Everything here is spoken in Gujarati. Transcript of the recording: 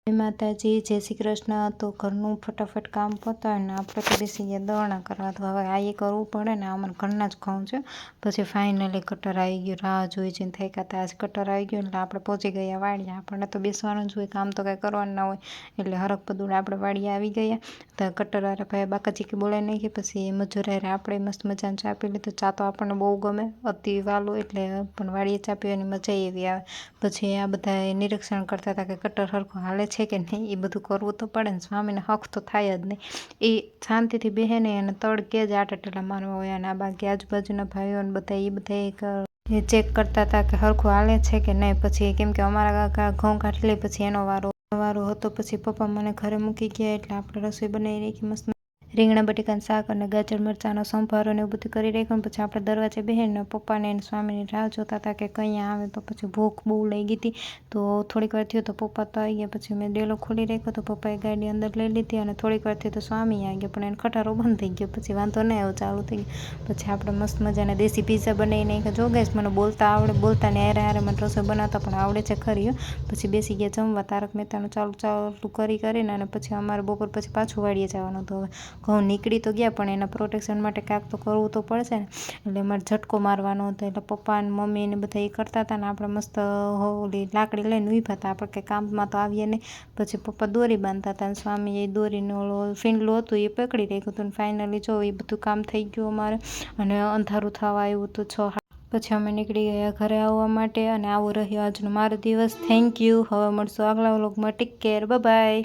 જય માતાજી, જય શ્રી કૃષ્ણ। તો ઘરનું ફટાફટ કામ પતાવીને આપણે તો બેસી ગયા દળણા કરવા। તો હવે આ એ કરવું પડે ને, અમારે ઘરના જ ઘઉં છે। પછી ફાઇનલી કટર આવી ગયું, રાહ જોઈ જઈને થાક્યા હતા। આજ કટર આવી ગયું એટલે આપણે પહોંચી ગયા વાડીએ। આપણને તો બેસવાનું જ હોય, કામ તો કાંઈ કરવાનું ના હોય, એટલે હરખ પદુડે આપણે વાડીએ આવી ગયા। તો કટરવાળા ભાઈ બાકાચીકી બોલાવી નાખી। પછી મજૂર હારે આપણે મસ્ત મજાની ચા પી લીધું। ચા તો આપણને બહુ ગમે, અતિ વાલું, એટલે પણ વાડીએ ચા પીવાની મજા એવી આવે। પછી આ બધા નિરીક્ષણ કરતા હતા કે કટર હરખું હાલે છે કે નહીં, એ બધું કરવું તો પડે ને, સ્વામીને હક તો થાય જ નહીં। એ શાંતિથી બેહે નહીં અને તડકે જ આટાટેલા મારવા હોય। અને આ બાકી આજુબાજુના ભાઈઓ ને બધા એ ચેક કરતા હતા કે હરખું હાલે છે કે નહીં। પછી કેમ કે અમારા ઘઉં કાઢી લે પછી એનો વારો હતો। પછી પપ્પા મને ઘરે મૂકી ગયા એટલે આપણે રસોઈ બનાવી રાખી મસ્ત, રીંગણા બટેકાનું શાક અને ગાજર મરચાંનો સંભારો ને એવું બધું કરી રાખ્યું। પછી આપણે દરવાજે બેસીને પપ્પાને અને સ્વામીની રાહ જોતા હતા કે કંઈ આવે। તો પછી ભૂખ બહુ લઈ ગઈ હતી, તો થોડીક વાર થયો તો પપ્પા તો આવી ગયા। પછી મેં ડેલો ખોલી રાખ્યો તો પપ્પાએ ગાડી અંદર લઈ લીધી અને થોડીક વાર થયો તો સ્વામી આવી ગયા, પણ એને ખટારો બંધ થઈ ગયો। પછી વાંધો નહીં આવ્યો, ચાલુ થઈ ગયો। પછી આપણે મસ્ત મજાના દેશી પીઝા બનાવી નાખ્યા। જો ગાઈસ, મને બોલતા આવડે, બોલતાને હારે મને રસોઈ બનાવતા પણ આવડે છે ખરી। પછી બેસી ગયા જમવા, તારક મહેતાનું ચાલુ કરીને અને પછી અમારે બપોર પછી પાછું વાડીએ જવાનું હતું। હવે ઘઉં નીકળી તો ગયા, પણ એના પ્રોટેક્શન માટે કાંઈક તો કરવું તો પડશે ને, એટલે અમારે ઝટકો મારવાનો હતો। એટલે પપ્પા અને મમ્મી ને બધા એ કરતા હતા ને આપણે મસ્ત ઓલી લાકડી લઈને ઊભા હતા, આપણે કંઈ કામમાં તો આવીએ નહીં। પછી પપ્પા દોરી બાંધતા હતા અને સ્વામી એ દોરીનો ફીંડલું હતું એ પકડી રાખ્યું હતું। ફાઇનલી જો એ બધું કામ થઈ ગયું અમારે, અને અંધારું થવા આવ્યું હતું 6। પછી અમે નીકળી ગયા ઘરે આવવા માટે, અને આવો રહ્યો આજનો મારો દિવસ। Thank you. હવે મળશું આગલા વ્લોગમાં। Take care, bye bye.